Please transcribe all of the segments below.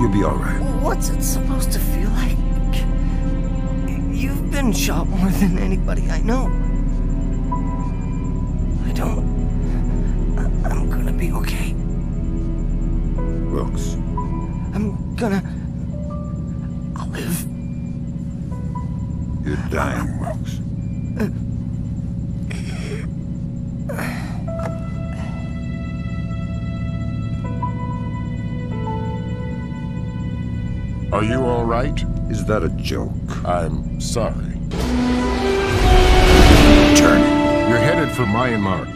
You'll be all right. What's it supposed to feel like? You've been shot more than anybody I know. I'm gonna be okay. Wilkes. I'll live. You're dying, Wilkes. Are you all right? Is that a joke? I'm sorry. Turn. You're headed for Myanmar.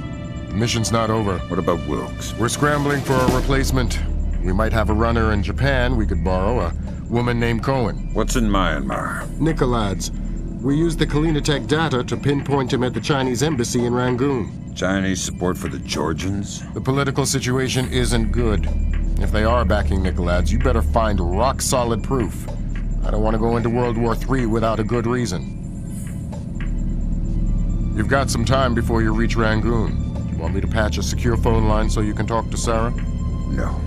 The mission's not over. What about Wilkes? We're scrambling for a replacement. We might have a runner in Japan we could borrow, a woman named Cohen. What's in Myanmar? Nikolads. We used the Kalinatech data to pinpoint him at the Chinese embassy in Rangoon. Chinese support for the Georgians? The political situation isn't good. If they are backing Nikolads, you better find rock-solid proof. I don't want to go into World War III without a good reason. You've got some time before you reach Rangoon. You want me to patch a secure phone line so you can talk to Sarah? No.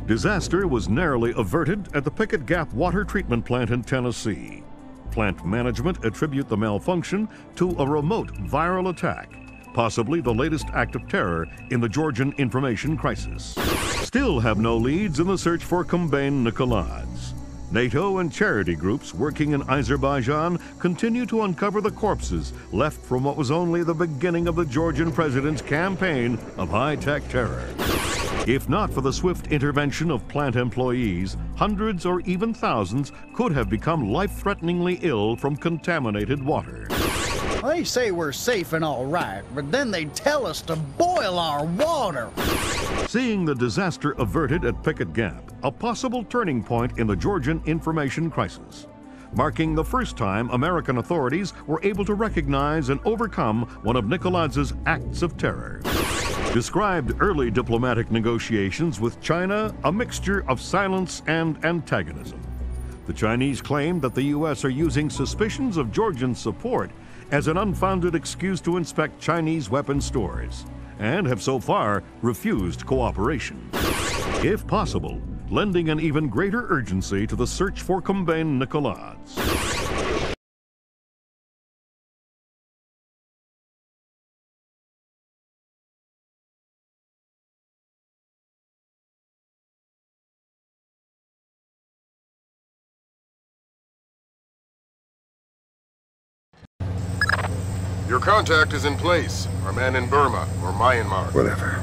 Disaster was narrowly averted at the Pickett Gap water treatment plant in Tennessee. Plant management attribute the malfunction to a remote viral attack, possibly the latest act of terror in the Georgian information crisis. Still have no leads in the search for Kumbain Nikolads. NATO and charity groups working in Azerbaijan continue to uncover the corpses left from what was only the beginning of the Georgian president's campaign of high-tech terror. If not for the swift intervention of plant employees, hundreds or even thousands could have become life-threateningly ill from contaminated water. They say we're safe and all right, but then they tell us to boil our water. Seeing the disaster averted at Pickett Gap, a possible turning point in the Georgian information crisis, marking the first time American authorities were able to recognize and overcome one of Nikolads' acts of terror. Described early diplomatic negotiations with China a mixture of silence and antagonism. The Chinese claimed that the U.S. are using suspicions of Georgian support as an unfounded excuse to inspect Chinese weapons stores, and have so far refused cooperation. If possible, lending an even greater urgency to the search for Kumbain Nikolads. Your contact is in place. Our man in Burma, or Myanmar. Whatever.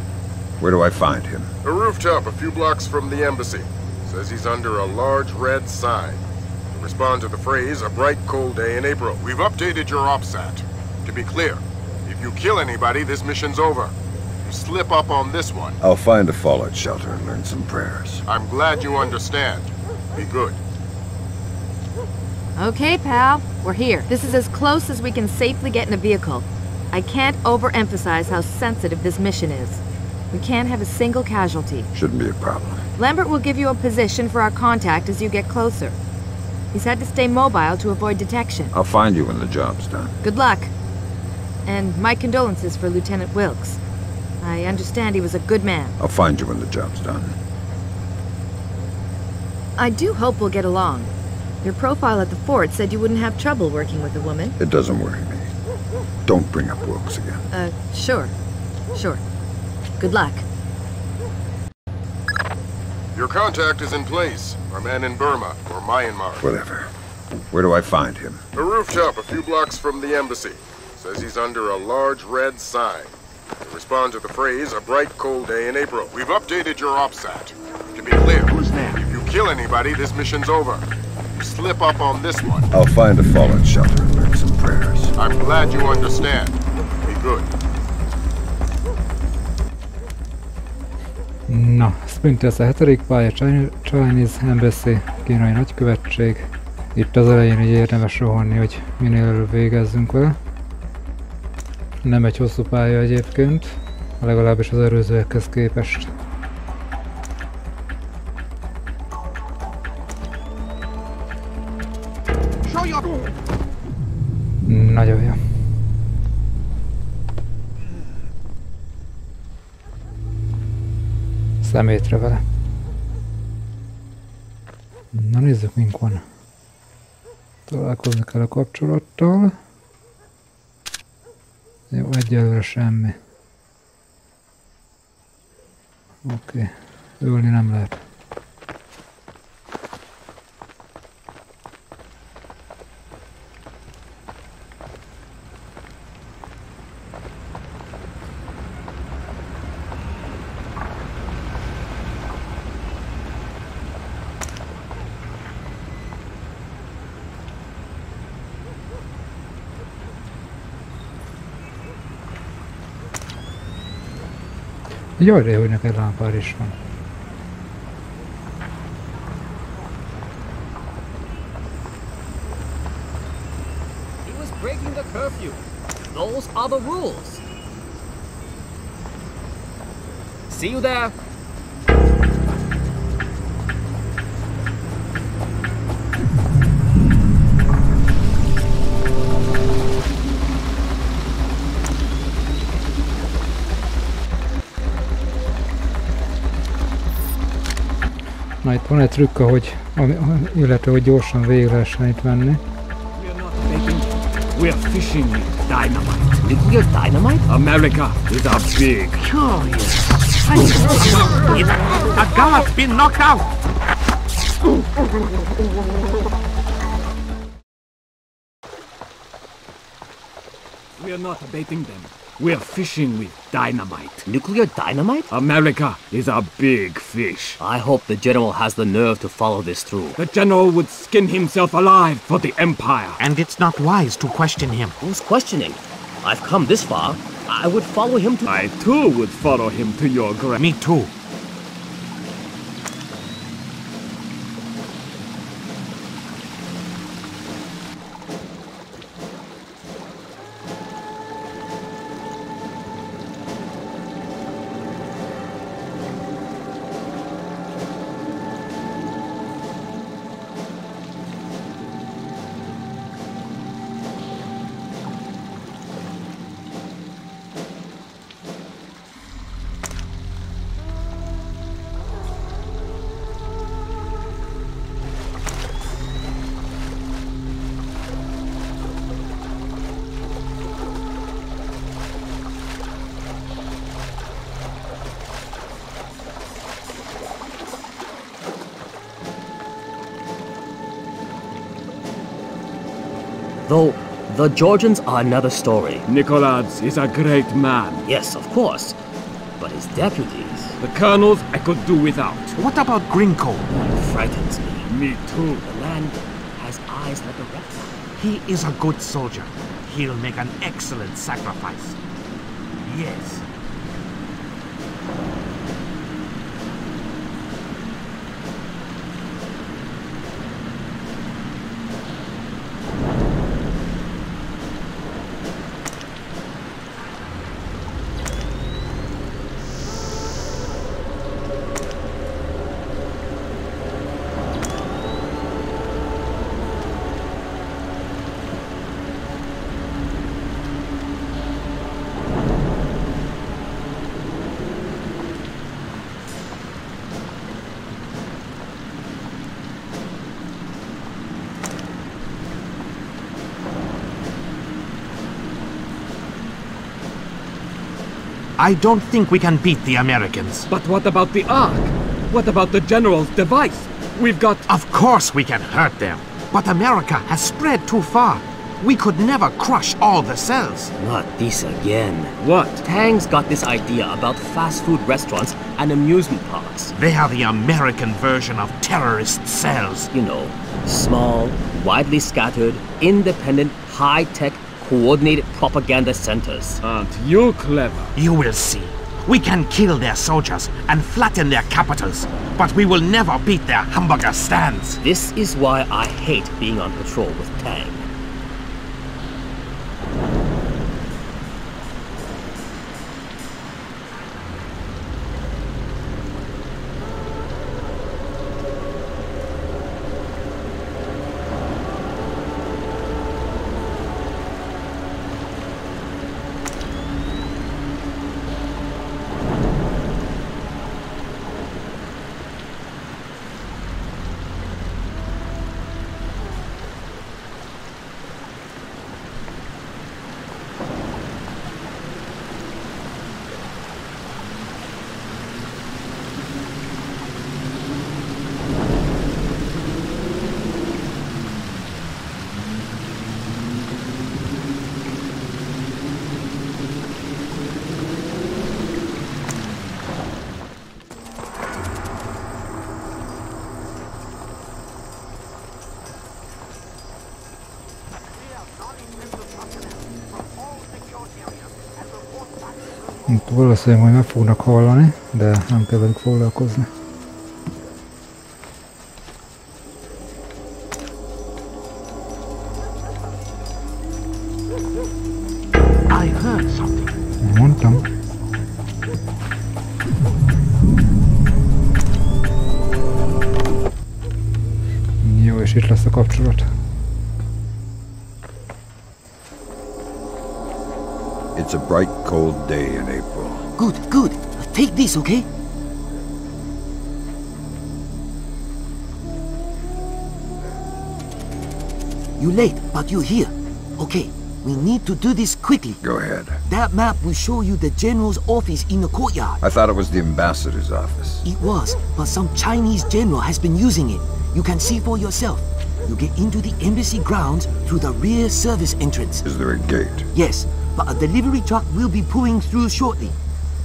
Where do I find him? A rooftop a few blocks from the embassy. Says he's under a large red sign. To respond to the phrase, a bright cold day in April. We've updated your OPSAT. To be clear, if you kill anybody, this mission's over. You slip up on this one. I'll find a fallout shelter and learn some prayers. I'm glad you understand. Be good. Okay, pal. We're here. This is as close as we can safely get in a vehicle. I can't overemphasize how sensitive this mission is. We can't have a single casualty. Shouldn't be a problem. Lambert will give you a position for our contact as you get closer. He's had to stay mobile to avoid detection. I'll find you when the job's done. Good luck. And my condolences for Lieutenant Wilkes. I understand he was a good man. I'll find you when the job's done. I do hope we'll get along. Your profile at the fort said you wouldn't have trouble working with a woman. It doesn't worry me. Don't bring up Wilkes again. Sure. Sure. Good luck. Your contact is in place. Our man in Burma, or Myanmar. Whatever. Where do I find him? A rooftop a few blocks from the embassy. Says he's under a large red sign. To respond to the phrase, a bright cold day in April. We've updated your OPSAT. To be clear, Who's that? if you kill anybody, this mission's over. You slip up on this one. I'll find a fallout shelter and learn some prayers. I'm glad you understand. Be good. Na, Splinter a 7. pálya, Chinese Embassy, Kínai Nagykövetség. Itt az elején így érdemes rohanni, hogy minél előbb végezzünk vele. Nem egy hosszú pálya egyébként, legalábbis az előzőekhez képest. Nagyon jó. Szemétre vele. Na nézzük, mink van. Találkozni kell a kapcsolattal. Jó, egyelőre semmi. Oké. Ülni nem lehet. Jaj, hogy neked lámpár is van. He was breaking the curfew. Those are the rules. See you there. Na itt van egy trükk, illetve hogy gyorsan végig lehessen itt venni. We are fishing with dynamite. Nuclear dynamite? America is our big. Curious. A gallop's been knocked out. We are not abating them. We are fishing with dynamite. Nuclear dynamite? America is our big fish. I hope the general has the nerve to follow this through. The general would skin himself alive for the empire. And it's not wise to question him. Who's questioning? I've come this far. I would follow him to... I too would follow him to your grave. Me too. Though, the Georgians are another story. Nicholas is a great man. Yes, of course. But his deputies... The colonels I could do without. What about Grinko? frightens me. Me too. The land has eyes like a reptile. He is a good soldier. He'll make an excellent sacrifice. Yes. I don't think we can beat the Americans. But what about the Ark? What about the General's device? We've got... Of course we can hurt them. But America has spread too far. We could never crush all the cells. Not this again. What? Tang's got this idea about fast food restaurants and amusement parks. They are the American version of terrorist cells. You know, small, widely scattered, independent, high-tech, coordinated propaganda centers. Aren't you clever? You will see. We can kill their soldiers and flatten their capitals, but we will never beat their hamburger stands. This is why I hate being on patrol with Tang. Itt valószínűleg majd meg fognak hallani, de nem kell velük foglalkozni. I heard something. Mondtam. Jó, és itt lesz a kapcsolat. It's a bright, cold day in April. Good, good. Take this, okay? You're late, but you're here. Okay, we need to do this quickly. Go ahead. That map will show you the general's office in the courtyard. I thought it was the ambassador's office. It was, but some Chinese general has been using it. You can see for yourself. You get into the embassy grounds through the rear service entrance. Is there a gate? Yes, but a delivery truck will be pulling through shortly.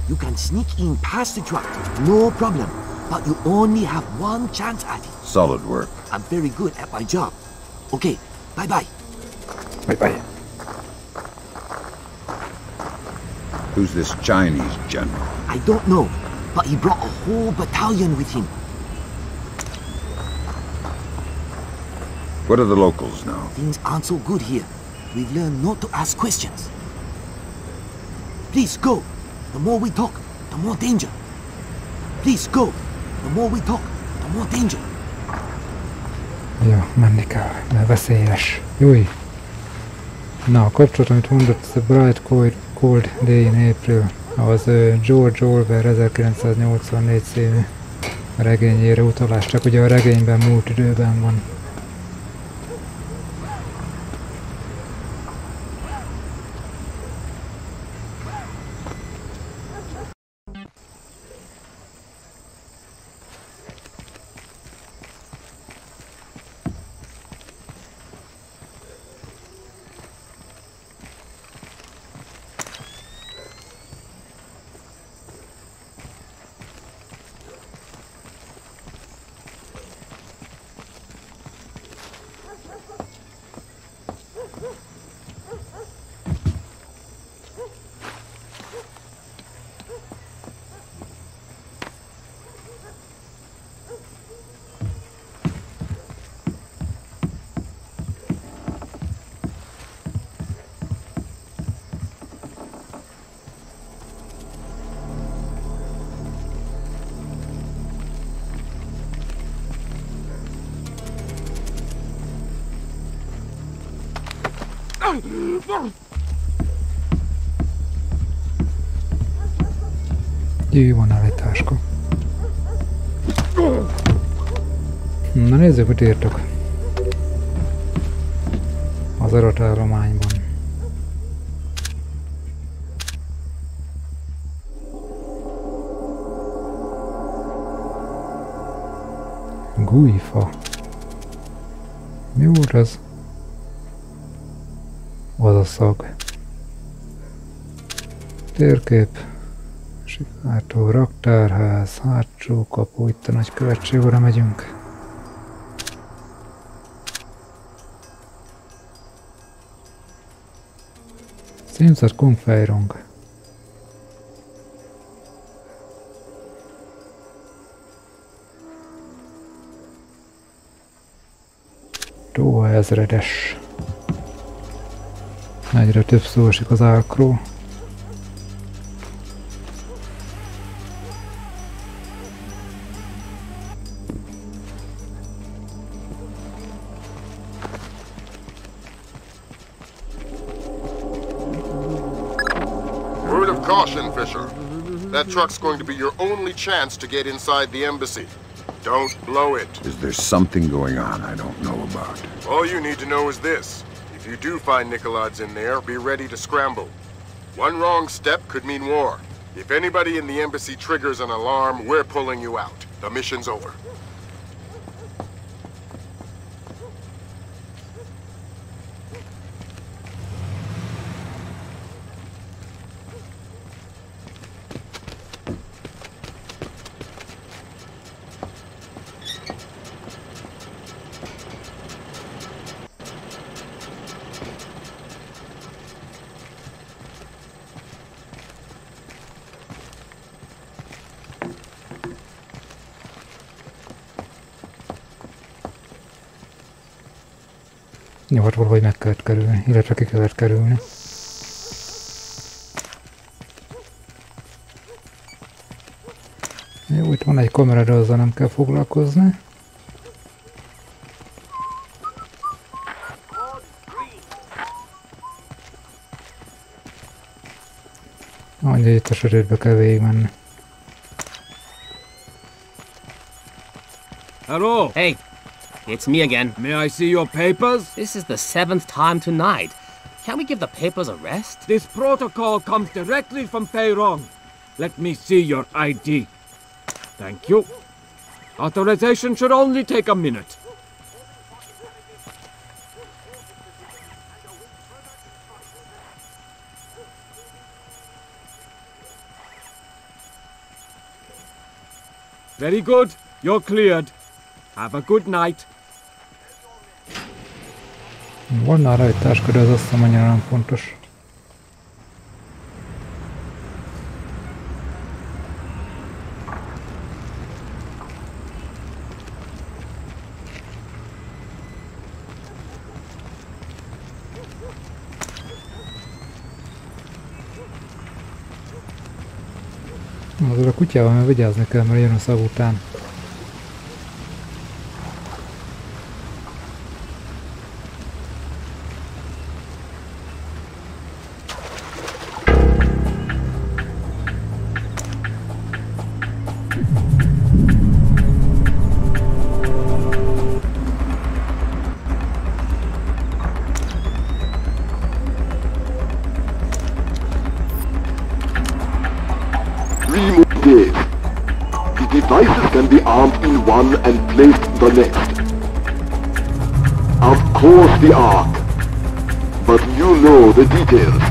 You can sneak in past the truck, no problem. But you only have one chance at it. Solid work. I'm very good at my job. Okay, bye-bye. Bye-bye. Who's this Chinese general? I don't know, but he brought a whole battalion with him. What do the locals know? Things aren't so good here. We've learned not to ask questions. Please go. The more we talk, the more danger. Please go. The more we talk, the more danger. Jó, menni kell, mert veszélyes. Júj! Na, a kapcsolat, amit mondott, ez a Bright Cold Day in April, az George Orwell 1984 című regényére utalás, csak ugye a regényben múlt időben van. Jó, van állításka. Na nézzük, hogy írtok. Az adatállományban. Gújfa. Mi volt ez? Az a szag. Térkép. Sikátó, raktárház, hátsó kapu, itt a Nagykövetség, oda megyünk. Címzett Kungfejrong. Tóha ezredes. Egyre több szó esik az árkról. Word of caution, Fisher. That truck's going to be your only chance to get inside the embassy. Don't blow it. Is there something going on I don't know about? All you need to know is this. If you do find Nicolads in there, be ready to scramble. One wrong step could mean war. If anybody in the embassy triggers an alarm, we're pulling you out. The mission's over. Jó, hát valahogy meg kellett kerülni, illetve ki kellett kerülni. Jó, itt van egy kamera, de azzal nem kell foglalkozni. Annyi, itt a sötétbe kell végigmenni. Hello! Hey, it's me again. May I see your papers? This is the 7th time tonight. Can't we give the papers a rest? This protocol comes directly from Feirong. Let me see your ID. Thank you. Authorization should only take a minute. Very good. You're cleared. Have a good night. Van nála egy táska, de az azt hiszem annyira nem fontos. Azért a kutyával már vigyázni kell, mert jön a szav után. Devices can be armed in one and placed the next. Of course the Ark, but you know the details.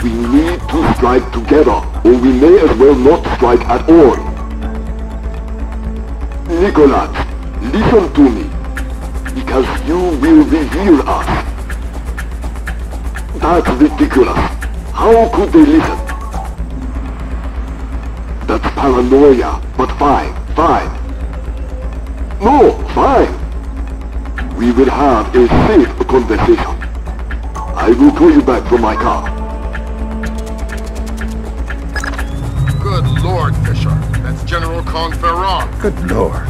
We need to strike together, or we may as well not strike at all. Nicholas, listen to me, because you will reveal us. That's ridiculous. How could they listen? That's paranoia, but fine. No, fine. We will have a safe conversation. I will call you back from my car. Good Lord, Fisher. That's General Kong Ferrong. Good Lord.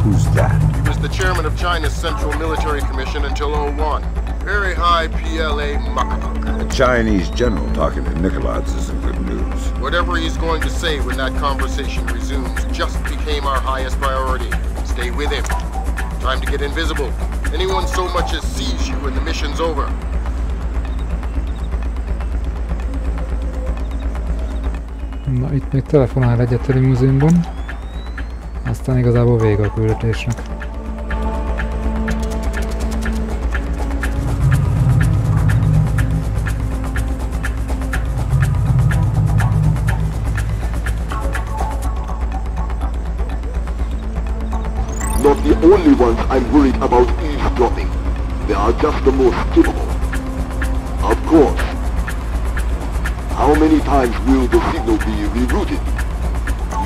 Who's that? He was the chairman of China's Central Military Commission until '01. Very high PLA muckamuck. A Chinese general talking to Nicholas isn't good news. Whatever he's going to say when that conversation resumes just became our highest priority. Stay with him. Time to get invisible. Anyone so much as sees you and the mission's over. Na, itt még telefonál egyet a limuzinban. Aztán igazából vége a küldetésnek. Not the only ones I'm worried about eavesdropping. They are just the most capable. Of course. How many times will the signal be rerouted?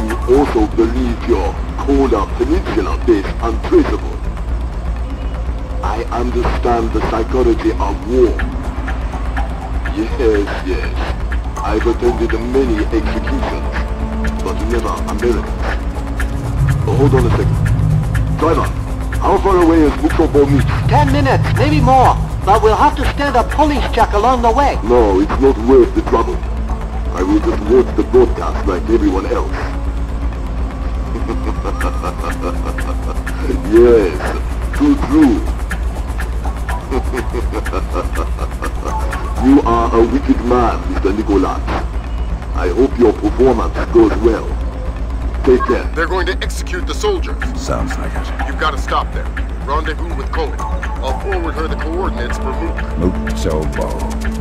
You also believe your Kola Peninsula base untraceable. I understand the psychology of war. Yes. I've attended many executions, but never Americans. Hold on a second. Driver, how far away is Muksobo Meet? 10 minutes, maybe more. But we'll have to stand a police check along the way. No, it's not worth the trouble. I will just watch the broadcast like everyone else. Yes, too true. You are a wicked man, Mr. Nicholas. I hope your performance goes well. Take care. They're going to execute the soldiers. Sounds like it. You've got to stop there. Rendezvous with Cohen. I'll forward her the coordinates for Mook. Muksobo.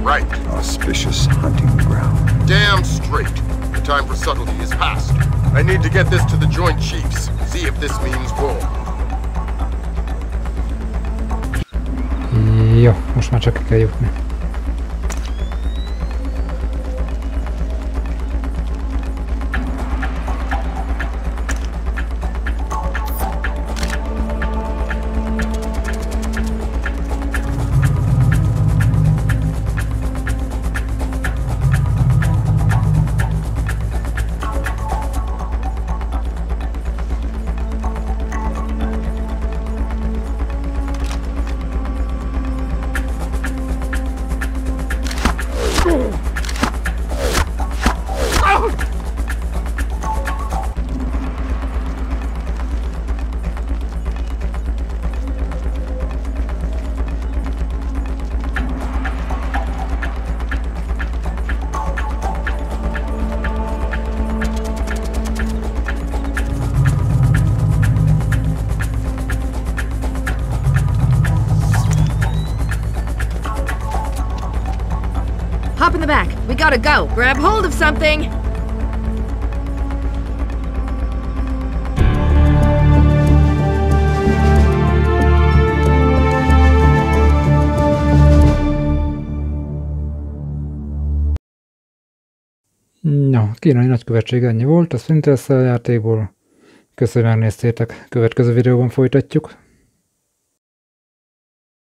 Right. Auspicious hunting ground. Damn straight. The time for subtlety is past. I need to get this to the Joint Chiefs. See if this means war. Jó, most már csak ki kell jutni. up in the back. We gotta go. Grab hold of something. Na, kínai nagykövetség ennyi volt a Splinter játékból. Köszönöm, hogy megnéztétek. Következő videóban folytatjuk.